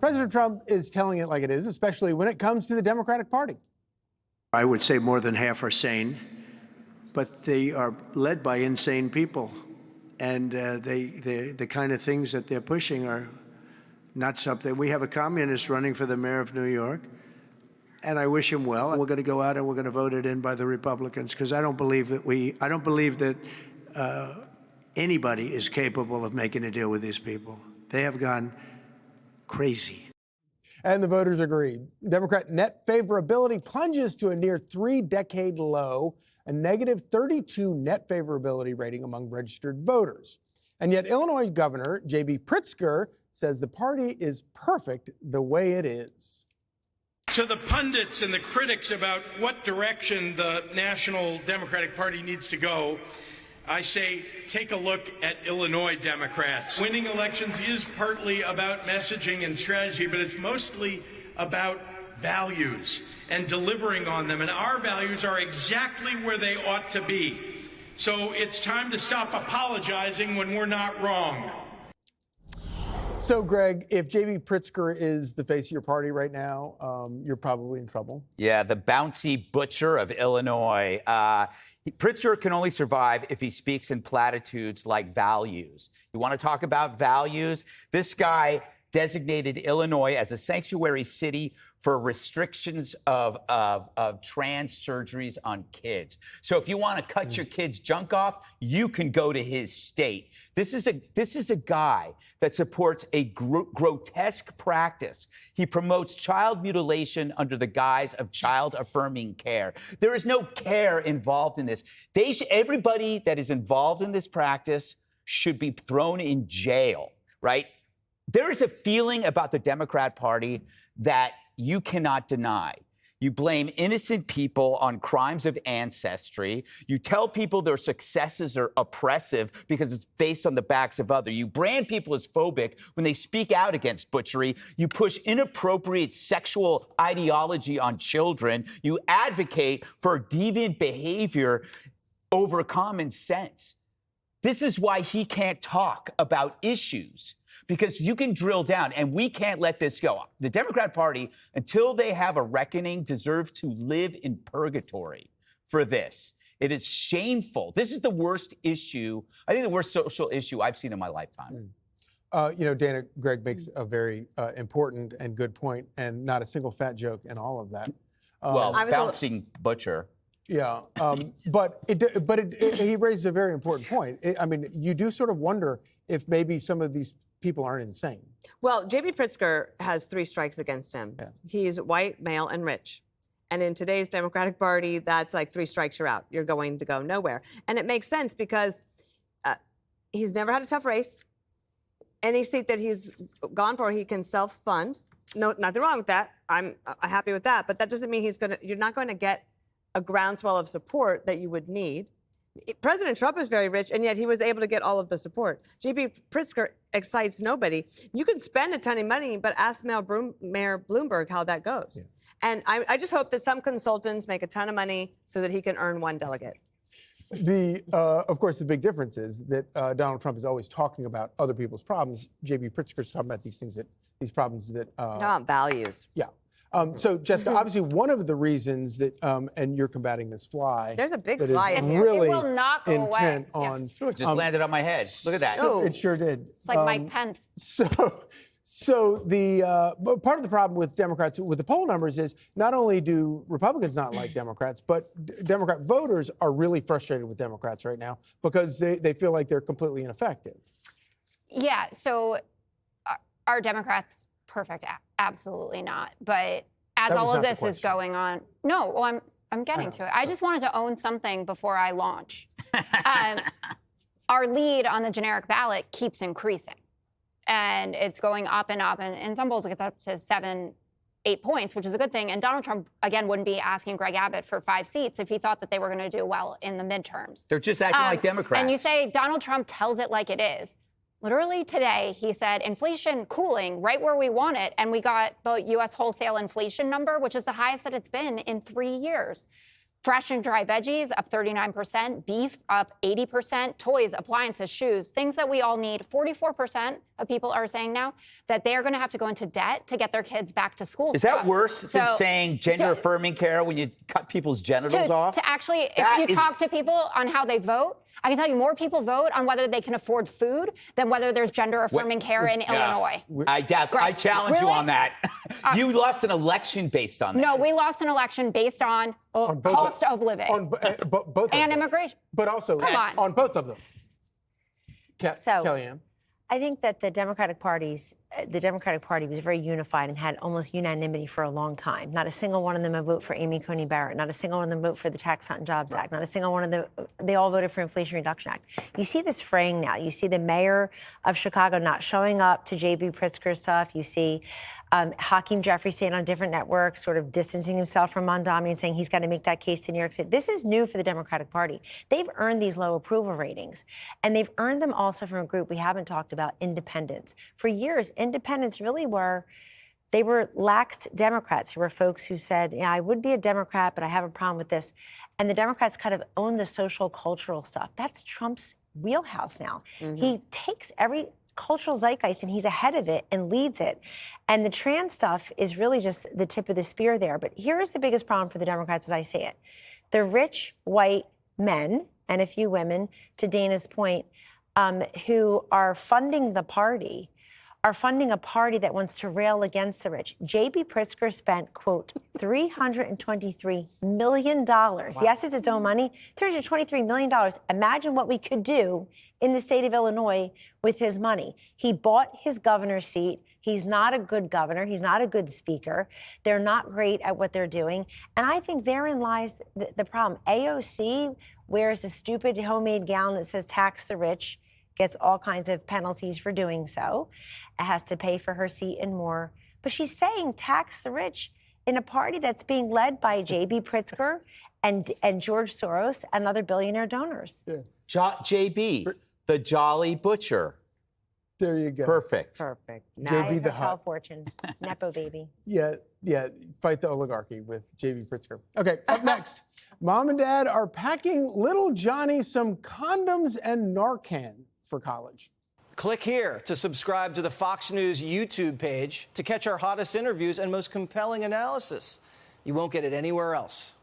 President Trump is telling it like it is, especially when it comes to the Democratic Party. I would say more than half are sane, but they are led by insane people. And the kind of things that they're pushing are not something. We have a communist running for the mayor of New York, and I wish him well. We're going to go out and we're going to vote it in by the Republicans, because I don't believe that anybody is capable of making a deal with these people. They have gone crazy. And the voters agreed. Democrat net favorability plunges to a near 3-decade low, a negative 32 net favorability rating among registered voters. And yet Illinois Governor J.B. Pritzker says the party is perfect the way it is. To the pundits and the critics about what direction the National Democratic Party needs to go, I say, take a look at Illinois Democrats. Winning elections is partly about messaging and strategy, but it's mostly about values and delivering on them. And our values are exactly where they ought to be. So it's time to stop apologizing when we're not wrong. So, Greg, if J.B. Pritzker is the face of your party right now, you're probably in trouble. Yeah, the bouncy butcher of Illinois. Pritzker can only survive if he speaks in platitudes like values. You want to talk about values? This guy designated Illinois as a sanctuary city for restrictions of trans surgeries on kids. So if you want to cut your kid's junk off, you can go to his state. This is a guy that supports a grotesque practice. He promotes child mutilation under the guise of child-affirming care. There is no care involved in this. Everybody that is involved in this practice should be thrown in jail, right? There is a feeling about the Democrat Party that you cannot deny. You blame innocent people on crimes of ancestry. You tell people their successes are oppressive because it's based on the backs of others. You brand people as phobic when they speak out against butchery. You push inappropriate sexual ideology on children. You advocate for deviant behavior over common sense. This is why he can't talk about issues, because you can drill down, and we can't let this go. The Democrat Party, until they have a reckoning, deserve to live in purgatory for this. It is shameful. This is the worst issue, I think the worst social issue I've seen in my lifetime. Dana, Greg makes a very important and good point, and not a single fat joke in all of that. Bouncing butcher. Yeah, but he raises a very important point. You do sort of wonder if maybe some of these people aren't insane. Well, J.B. Pritzker has 3 strikes against him. Yeah. He's white, male, and rich. And in today's Democratic Party, that's like 3 strikes, you're out. You're going to go nowhere. And it makes sense because he's never had a tough race. Any seat that he's gone for, he can self-fund. No, nothing wrong with that. I'm happy with that. But that doesn't mean you're not going to get a groundswell of support that you would need. President Trump is very rich, and yet he was able to get all of the support. J.B. Pritzker excites nobody. You can spend a ton of money, but ask Mayor Bloomberg how that goes. Yeah. And I just hope that some consultants make a ton of money so that he can earn 1 delegate. Of course, the big difference is that Donald Trump is always talking about other people's problems. J.B. Pritzker is talking about these problems that values. Yeah. So, Jessica, obviously one of the reasons that, and you're combating this fly. There's a big fly in here. Really it will not go away. On, It just landed on my head. Look at that. It sure did. It's like Mike Pence. So part of the problem with Democrats, with the poll numbers, is not only do Republicans not like Democrats, but Democrat voters are really frustrated with Democrats right now because they feel like they're completely ineffective. Yeah, so are Democrats perfect? Absolutely not. But as all of this is going on, no, well, I'm getting to it. I just wanted to own something before I launch. Our lead on the generic ballot keeps increasing. And it's going up and up. And in some polls, it gets up to 7, 8 points, which is a good thing. And Donald Trump, again, wouldn't be asking Greg Abbott for 5 seats if he thought that they were going to do well in the midterms. They're just acting like Democrats. And you say Donald Trump tells it like it is. Literally today, he said inflation cooling right where we want it. And we got the U.S. wholesale inflation number, which is the highest that it's been in 3 years. Fresh and dry veggies up 39%, beef up 80%, toys, appliances, shoes, things that we all need. 44% of people are saying now that they are going to have to go into debt to get their kids back to school. Is that worse than saying gender-affirming care when you cut people's genitals off? To actually, if you talk to people on how they vote, I can tell you more people vote on whether they can afford food than whether there's gender-affirming care in Illinois. I challenge you on that. You lost an election based on that. No, we lost an election based on cost of living both and immigration. But also on both of them. Kellyanne. I think that the Democratic Party was very unified and had almost unanimity for a long time. Not a single one of them would vote for Amy Coney Barrett. Not a single one of them vote for the Tax Cut and Jobs Act. Not a single one of them. They all voted for Inflation Reduction Act. You see this fraying now. You see the mayor of Chicago not showing up to J.B. Pritzker stuff. You see Hakeem Jeffries staying on different networks, sort of distancing himself from Mondami and saying he's got to make that case to New York City. This is new for the Democratic Party. They've earned these low approval ratings, and they've earned them also from a group we haven't talked about, independents. For years, independents really were lax Democrats. There were folks who said, yeah, I would be a Democrat, but I have a problem with this. And the Democrats kind of own the social cultural stuff. That's Trump's wheelhouse now. Mm-hmm. He takes every cultural zeitgeist and he's ahead of it and leads it. And the trans stuff is really just the tip of the spear there. But here is the biggest problem for the Democrats as I see it. The rich white men and a few women, to Dana's point, who are funding the party, are funding a party that wants to rail against the rich. J.B. Pritzker spent, quote, $323 million. Wow. Yes, it's its own money. $323 million. Imagine what we could do in the state of Illinois with his money. He bought his governor's seat. He's not a good governor. He's not a good speaker. They're not great at what they're doing. And I think therein lies the problem. AOC wears a stupid homemade gown that says tax the rich, gets all kinds of penalties for doing so. It has to pay for her seat and more. But she's saying tax the rich in a party that's being led by J.B. Pritzker and George Soros and other billionaire donors. Yeah. JB, the Jolly Butcher. There you go. Perfect. JB the Hotel Fortune, Nepo baby. Yeah, fight the oligarchy with J.B. Pritzker. Okay, up next. Mom and Dad are packing little Johnny some condoms and Narcan for college. Click here to subscribe to the Fox News YouTube page to catch our hottest interviews and most compelling analysis. You won't get it anywhere else.